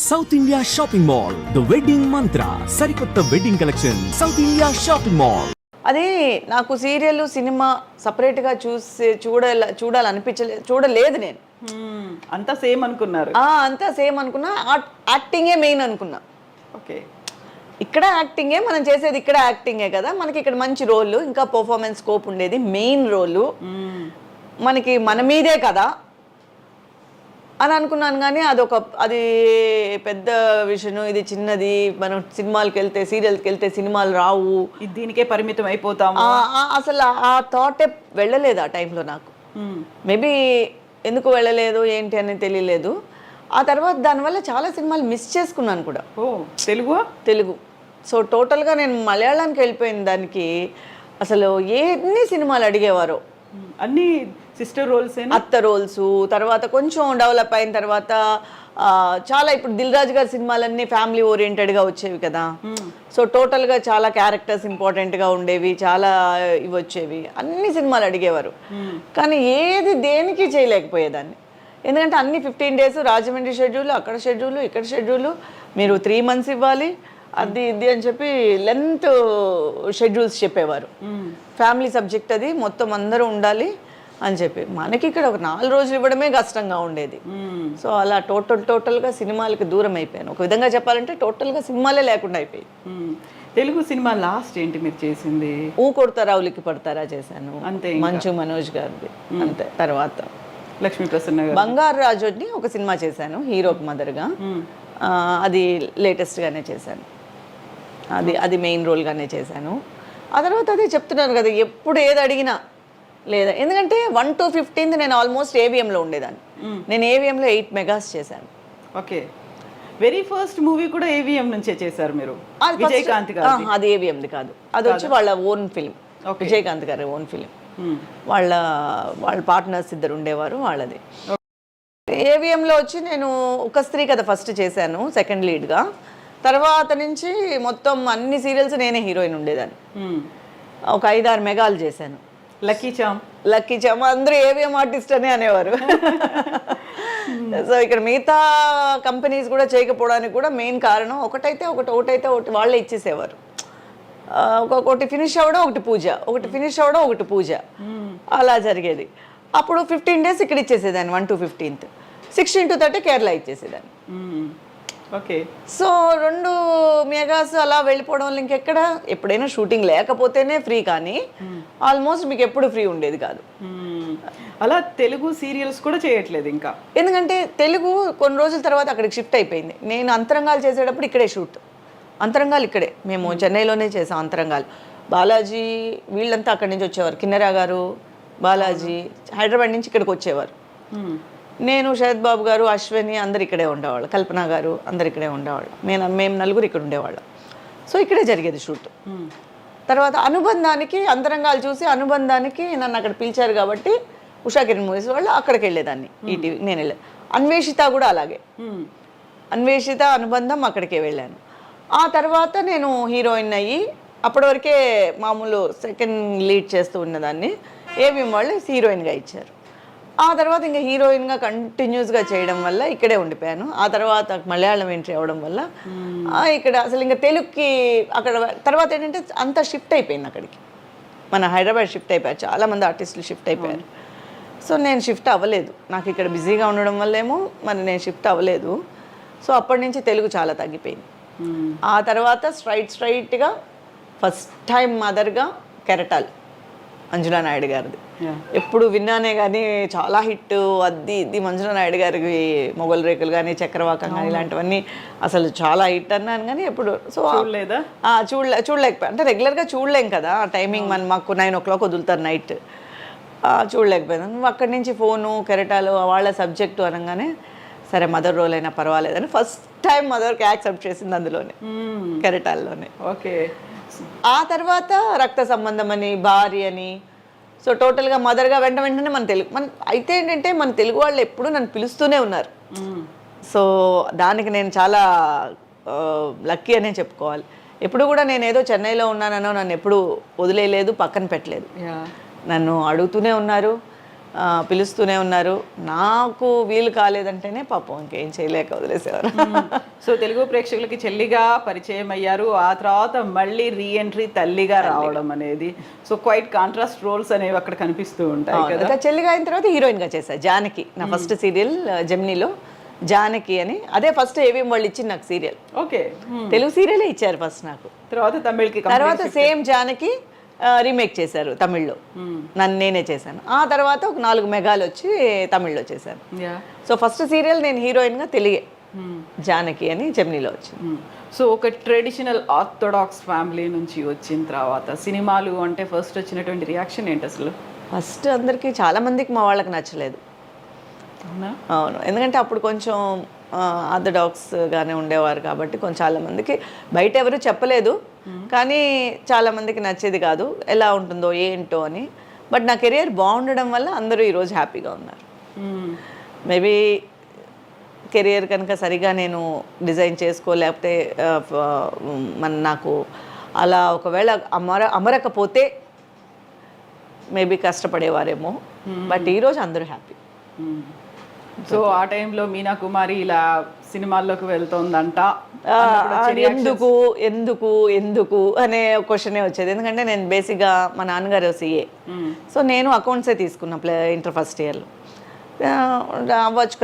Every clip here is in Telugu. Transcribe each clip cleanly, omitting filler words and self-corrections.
South India shopping mall the wedding మంత్ర సరికొత్త wedding collection south India shopping mall. అదే నాకు సీరియల్ సినిమా సపరేట్గా చూడలేదు నేను. అంతా సేమ్ అనుకున్నారు? అంతా సేమ్ అనుకున్నా. యాక్టింగే మెయిన్ అనుకున్నా. ఓకే, ఇక్కడ యాక్టింగే, మనం చేసేది ఇక్కడ యాక్టింగే కదా, మనకి ఇక్కడ మంచి రోల్, ఇంకా పర్ఫార్మెన్స్ స్కోప్ ఉండేది, మెయిన్ రోలు మనకి మన మీదే కదా అని అనుకున్నాను. కానీ అది పెద్ద విషయం, ఇది చిన్నది, మనం సినిమాలకు వెళ్తే సీరియల్కి వెళ్తే సినిమాలు రావు, దీనికే పరిమితం అయిపోతాము, అసలు ఆ థాటే వెళ్ళలేదు ఆ టైంలో నాకు. మేబీ ఎందుకు వెళ్ళలేదు ఏంటి అని తెలియలేదు. ఆ తర్వాత దానివల్ల చాలా సినిమాలు మిస్ చేసుకున్నాను కూడా. తెలుగు. సో టోటల్గా నేను మలయాళానికి వెళ్ళిపోయిన దానికి అసలు ఎన్ని సినిమాలు అడిగేవారో, అన్ని సిస్టర్ రోల్స్, అత్త రోల్స్. తర్వాత కొంచెం డెవలప్ అయిన తర్వాత చాలా ఇప్పుడు దిల్ రాజు గారి సినిమాలన్నీ ఫ్యామిలీ ఓరియంటెడ్గా వచ్చేవి కదా. సో టోటల్గా చాలా క్యారెక్టర్స్ ఇంపార్టెంట్గా ఉండేవి, చాలా ఇవి వచ్చేవి, అన్ని సినిమాలు అడిగేవారు. కానీ ఏది దేనికి చేయలేకపోయేదాన్ని. ఎందుకంటే అన్ని 15 days రాజమండ్రి షెడ్యూల్, అక్కడ షెడ్యూల్, ఇక్కడ షెడ్యూల్, మీరు 3 months ఇవ్వాలి, అది ఇది అని చెప్పి లెంత్ షెడ్యూల్స్ చెప్పేవారు. ఫ్యామిలీ సబ్జెక్ట్ అది, మొత్తం అందరూ ఉండాలి అని చెప్పి మనకి ఇక్కడ ఒక 4 రోజులు ఇవ్వడమే కష్టంగా ఉండేది. సో అలా టోటల్గా సినిమాలకి దూరం అయిపోయాను. ఒక విధంగా చెప్పాలంటే టోటల్గా సినిమాలే లేకుండా అయిపోయి. తెలుగు సినిమా లాస్ట్ ఏంటి మీరు చేసింది? ఊ కొడతారా ఉలికి పడతారా చేశాను, అంతే. మంచు మనోజ్ గారిది అంతే. తర్వాత లక్ష్మీ ప్రసన్న గారు బంగారు రాజుని ఒక సినిమా చేశాను హీరోకి మదర్గా. అది లేటెస్ట్గానే చేశాను, అది మెయిన్ రోల్గానే చేశాను. ఆ తర్వాత అదే చెప్తున్నాను కదా, ఎప్పుడు ఏది అడిగినా లేదా. ఎందుకంటే 1 to 15 నేను ఆల్మోస్ట్ ఏవిఎంలో ఉండేదాన్ని. నేను ఏవిఎంలో 8 megas చేశాను. ఓకే, వెరీ ఫస్ట్ మూవీ కూడా ఏవిఎం నుంచే చేశారు మీరు? విజయకాంత్ గారు? అది ఏవిఎంది కాదు, అది వచ్చి వాళ్ళ ఓన్ ఫిల్మ్. విజయకాంత్ గారి ఓన్ ఫిల్మ్. వాళ్ళ పార్ట్నర్స్ ఇద్దరు ఉండేవారు, వాళ్ళది. ఏవిఎంలో వచ్చి నేను ఒక స్త్రీ కథ ఫస్ట్ చేశాను సెకండ్ లీడ్గా. తర్వాత నుంచి మొత్తం అన్ని సీరియల్స్ నేనే హీరోయిన్ ఉండేదాన్ని. ఒక 5-6 మెగాలు చేశాను. లక్కీ చామ్ అందరూ ఏవిఎం ఆర్టిస్ట్ అనే అనేవారు. సో ఇక్కడ మిగతా కంపెనీస్ కూడా చేయకపోవడానికి కూడా మెయిన్ కారణం ఒకటైతే ఒకటి వాళ్ళే ఇచ్చేసేవారు. ఒకటి ఫినిష్ అవ్వడం, ఒకటి పూజ, ఒకటి ఫినిష్ అవ్వడం, ఒకటి పూజ, అలా జరిగేది. అప్పుడు 15 days ఇక్కడ ఇచ్చేసేదాన్ని, 1 to 15th, 16 to 30 కేరళ ఇచ్చేసేదాన్ని. ఓకే. సో 2 మెగాస్ అలా వెళ్ళిపోవడం వల్ల ఇంకెక్కడ ఎప్పుడైనా షూటింగ్ లేకపోతేనే ఫ్రీ, కానీ ఆల్మోస్ట్ మీకు ఎప్పుడు ఫ్రీ ఉండేది కాదు. అలా తెలుగు సీరియల్స్ కూడా చేయట్లేదు ఇంకా? ఎందుకంటే తెలుగు కొన్ని రోజుల తర్వాత అక్కడికి షిఫ్ట్ అయిపోయింది. నేను అంతరంగాలు చేసేటప్పుడు ఇక్కడే షూట్, అంతరంగాలు ఇక్కడే, మేము చెన్నైలోనే చేసాం అంతరంగాలు. బాలాజీ వీళ్ళంతా అక్కడి నుంచి వచ్చేవారు, కిన్నెరా గారు, బాలాజీ హైదరాబాద్ నుంచి ఇక్కడికి వచ్చేవారు. నేను, శరత్ బాబు గారు, అశ్విని అందరు ఇక్కడే ఉండేవాళ్ళు, కల్పన గారు అందరు ఇక్కడే ఉండేవాళ్ళు, మేము 4 ఇక్కడ ఉండేవాళ్ళం. సో ఇక్కడే జరిగేది షూట్. తర్వాత అనుబంధానికి అంతరంగాలు చూసి అనుబంధానికి నన్ను అక్కడ పిలిచారు కాబట్టి ఉషా కిరణ్ మూవీస్ వాళ్ళు అక్కడికి వెళ్ళేదాన్ని, ఈటీవీ నేను వెళ్ళాను. అన్వేషిత కూడా అలాగే, అన్వేషిత అనుబంధం అక్కడికే వెళ్ళాను. ఆ తర్వాత నేను హీరోయిన్ అయ్యి అప్పటి వరకే మామూలు సెకండ్ లీడ్ చేస్తూ ఉన్నదాన్ని. ఏవిఎం వాళ్ళు హీరోయిన్గా ఇచ్చారు. ఆ తర్వాత ఇంకా హీరోయిన్గా కంటిన్యూస్గా చేయడం వల్ల ఇక్కడే ఉండిపోయాను. ఆ తర్వాత మలయాళం ఎంట్రీ అవ్వడం వల్ల ఇక్కడ అసలు ఇంకా తెలుగుకి అక్కడ తర్వాత ఏంటంటే అంతా షిఫ్ట్ అయిపోయింది అక్కడికి. మన హైదరాబాద్ షిఫ్ట్ అయిపోయారు, చాలామంది ఆర్టిస్టులు షిఫ్ట్ అయిపోయారు. సో నేను షిఫ్ట్ అవ్వలేదు, నాకు ఇక్కడ బిజీగా ఉండడం వల్ల ఏమో మరి నేను షిఫ్ట్ అవ్వలేదు. సో అప్పటి నుంచి తెలుగు చాలా తగ్గిపోయింది. ఆ తర్వాత స్ట్రైట్గా ఫస్ట్ టైం మదర్గా కెరటాల్ మంజులా నాయుడు గారిది. ఎప్పుడు విన్నానే కానీ చాలా హిట్, అది ఇది మంజులా నాయుడు గారికి మొగల్ రేకులు కానీ చక్రవాకం కానీ ఇలాంటివన్నీ అసలు చాలా హిట్ అన్నాను. కానీ ఎప్పుడు సో చూడలేకపోయా, అంటే రెగ్యులర్గా చూడలేం కదా, టైమింగ్ మాకు 9 o'clock వదులుతారు నైట్, చూడలేకపోయాను. అక్కడి నుంచి ఫోను కెరటాలు వాళ్ళ సబ్జెక్టు అనగానే సరే మదర్ రోల్ అయినా పర్వాలేదని ఫస్ట్ టైం మదర్కి యాక్సెప్ట్ చేసింది అందులోనే, కెరటాల్లోనే. ఓకే. ఆ తర్వాత రక్త సంబంధం అని, భార్య అని. సో టోటల్గా మదర్గా వెంటనే మన అయితే ఏంటంటే మన తెలుగు వాళ్ళు ఎప్పుడు నన్ను పిలుస్తూనే ఉన్నారు. సో దానికి నేను చాలా లక్కీ అనే చెప్పుకోవాలి. ఎప్పుడు కూడా నేను ఏదో చెన్నైలో ఉన్నానో నన్ను ఎప్పుడు వదిలేయలేదు, పక్కన పెట్టలేదు, నన్ను అడుగుతూనే ఉన్నారు. పిలుస్తూనే ఉన్నారు. నాకు వీలు కాలేదంటేనే పాపం ఇంకేం చేయలేక వదిలేసేవారు. సో తెలుగు ప్రేక్షకులకి చెల్లిగా పరిచయం అయ్యారు, ఆ తర్వాత మళ్ళీ రీఎంట్రీ తల్లిగా రావడం అనేది. సో క్వైట్ కాంట్రాస్ట్ రోల్స్ అనేవి అక్కడ కనిపిస్తూ ఉంటాయి కదా. ఇంకా చెల్లిగా అయిన తర్వాత హీరోయిన్గా చేశాను. జానకి నా ఫస్ట్ సీరియల్ జెమినీలో జానకి అని. అదే ఫస్ట్ ఏవిఎం వాళ్ళు ఇచ్చింది నాకు సీరియల్. ఓకే. తెలుగు సీరియలే ఇచ్చారు ఫస్ట్ నాకు. తర్వాత తమిళ్కి తర్వాత సేమ్ జానకి రీమేక్ చేశారు తమిళ్లో. నన్ను నేనే చేశాను. ఆ తర్వాత ఒక 4 మెగాలు వచ్చి తమిళ్లో చేశాను. సో ఫస్ట్ సీరియల్ నేను హీరోయిన్గా తెలుగే, జానకి అని జెమినీలో వచ్చింది. సో ఒక ట్రెడిషనల్ ఆర్థోడాక్స్ ఫ్యామిలీ నుంచి వచ్చిన తర్వాత సినిమాలు అంటే ఫస్ట్ వచ్చినటువంటి రియాక్షన్ ఏంటి అసలు? ఫస్ట్ అందరికీ చాలా మందికి మా వాళ్ళకి నచ్చలేదు. అవునా? అవును, ఎందుకంటే అప్పుడు కొంచెం ఆర్థోడాక్స్గానే ఉండేవారు కాబట్టి కొంచెం చాలా మందికి బయట ఎవరు చెప్పలేదు, కానీ చాలా మందికి నచ్చేది కాదు ఎలా ఉంటుందో ఏంటో అని. బట్ నా కెరియర్ బాగుండడం వల్ల అందరూ ఈరోజు హ్యాపీగా ఉన్నారు. మేబీ కెరియర్ కనుక సరిగా నేను డిజైన్ చేసుకోలేకపోతే నాకు అలా ఒకవేళ అమరకపోతే మేబీ కష్టపడేవారేమో. బట్ ఈరోజు అందరూ హ్యాపీ. సో ఆ టైంలో మీనా కుమారి ఇలా సినిమాల్లోకి వెళ్తోందంట, ఎందుకు ఎందుకు ఎందుకు అనే క్వశ్చనే వచ్చేది. ఎందుకంటే నేను బేసిక్గా మా నాన్నగారు సిఏ, సో నేను అకౌంట్సే తీసుకున్నా ఇంటర్ ఫస్ట్ ఇయర్లో. అవ్వచ్చు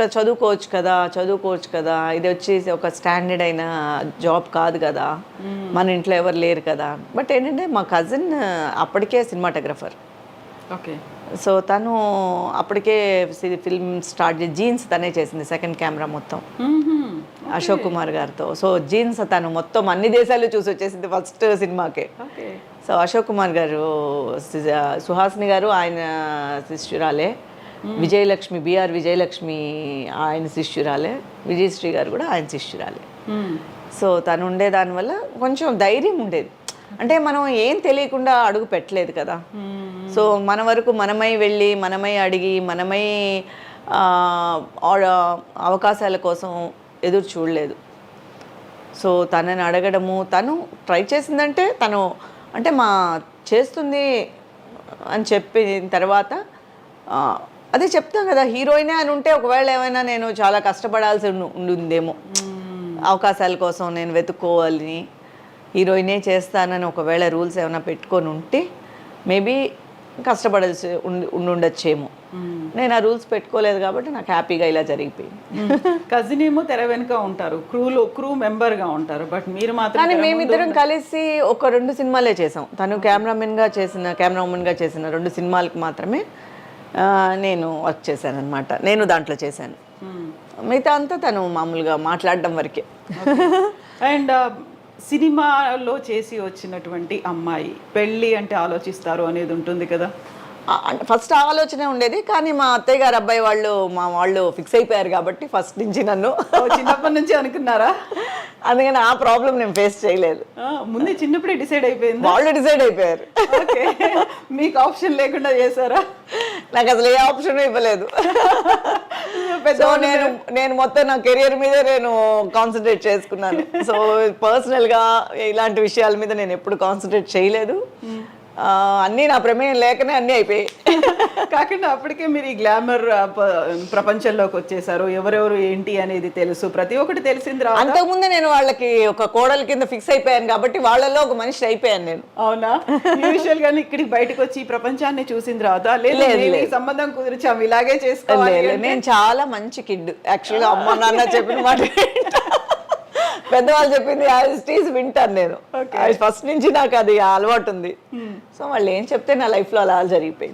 కదా, చదువుకోవచ్చు కదా, ఇది వచ్చేసి ఒక స్టాండర్డ్ అయిన జాబ్ కాదు కదా, మన ఇంట్లో ఎవరు లేరు కదా. బట్ ఏంటంటే మా కజిన్ అప్పటికే సినిమాటోగ్రఫర్. ఓకే. సో తను అప్పటికే ఫిల్మ్ స్టార్ట్ చేసి జీన్స్ తనే చేసింది, సెకండ్ కెమెరా మొత్తం అశోక్ కుమార్ గారితో. సో జీన్స్ తను మొత్తం అన్ని దేశాలు చూసి వచ్చేసింది ఫస్ట్ సినిమాకే. సో అశోక్ కుమార్ గారు, సుహాసిని గారు ఆయన శిష్యురాలే, విజయలక్ష్మి బిఆర్ విజయలక్ష్మి ఆయన శిష్యురాలే, విజయశ్రీ గారు కూడా ఆయన శిష్యురాలే. సో తను ఉండే దానివల్ల కొంచెం ధైర్యం ఉండేది. అంటే మనం ఏం తెలియకుండా అడుగు పెట్టలేదు కదా. సో మన వరకు మనమై వెళ్ళి మనమై అడిగి మనమై అవకాశాల కోసం ఎదురు చూడలేదు. సో తనని అడగడము, తను ట్రై చేసిందంటే తను అంటే చేస్తుంది అని చెప్పిన తర్వాత అదే చెప్తాం కదా, హీరోయినే అని ఉంటే ఒకవేళ ఏమైనా నేను చాలా కష్టపడాల్సి ఉండిందేమో, అవకాశాల కోసం నేను వెతుక్కోవాలని, హీరోయినే చేస్తానని ఒకవేళ రూల్స్ ఏమైనా పెట్టుకొని ఉంటే మేబీ కష్టపడాల్సి ఉండొచ్చేమో. నేను ఆ రూల్స్ పెట్టుకోలేదు కాబట్టి నాకు హ్యాపీగా ఇలా జరిగిపోయింది. కజిన్ ఏమో తెర వెనుక ఉంటారు, క్రూ మెంబర్గా ఉంటారు, బట్ మీరు మాత్రం. కానీ మేమిద్దరం కలిసి ఒక 2 సినిమాలే చేసాం. తను కెమెరామెన్గా చేసిన 2 సినిమాలకు మాత్రమే నేను వర్క్ చేశాను అనమాట. నేను దాంట్లో చేశాను, మిగతా అంతా తను మామూలుగా మాట్లాడడం వరకే. అండ్ సినిమాలో చేసి వచ్చినటువంటి అమ్మాయి పెళ్ళి అంటే ఆలోచిస్తారు అనేది ఉంటుంది కదా. ఫస్ట్ ఆలోచనే ఉండేది, కానీ మా అత్తయ్య గారు అబ్బాయి వాళ్ళు ఫిక్స్ అయిపోయారు కాబట్టి ఫస్ట్ నుంచి నన్ను చిన్నప్పటి నుంచి అనుకున్నారా? అందుకని ఆ ప్రాబ్లం నేను ఫేస్ చేయలేదు. ముందే చిన్నప్పుడే డిసైడ్ అయిపోయింది. వాళ్ళు డిసైడ్ అయిపోయారు. ఓకే. మీకు ఆప్షన్ లేకుండా చేశారా? నాకు అసలు ఏ ఆప్షన్ ఇవ్వలేదు. సో నేను మొత్తం నా కెరియర్ మీద నేను కాన్సన్ట్రేట్ చేసుకున్నాను. సో పర్సనల్గా ఇలాంటి విషయాల మీద నేను ఎప్పుడు కాన్సన్ట్రేట్ చేయలేదు. అన్నీ నా ప్రమేయం లేకనే అన్నీ అయిపోయాయి. కాకుండా అప్పటికే మీరు ఈ గ్లామర్ ప్రపంచంలోకి వచ్చేసారు, ఎవరెవరు ఏంటి అనేది తెలుసు, ప్రతి ఒక్కటి తెలిసిన తర్వాత. అంతకుముందే నేను వాళ్ళకి ఒక కోడల కింద ఫిక్స్ అయిపోయాను కాబట్టి వాళ్ళలో ఒక మనిషి అయిపోయాను నేను. అవునా? యూజువల్ గా ఇక్కడికి బయటకు వచ్చి ఈ ప్రపంచాన్ని చూసిన తర్వాత లేదు సంబంధం కుదిరిచాము ఇలాగే చేసుకోవాలి. నేను చాలా మంచి కిడ్ యాక్చువల్గా. అమ్మ నాన్న చెప్పిన మాట పెద్దవాళ్ళు చెప్పింది యాజ్ వింటాను నేను. ఫస్ట్ నుంచి నాకు అది అలవాటు ఉంది. సో వాళ్ళు ఏం చెప్తే నా లైఫ్లో అలా జరిగిపోయింది.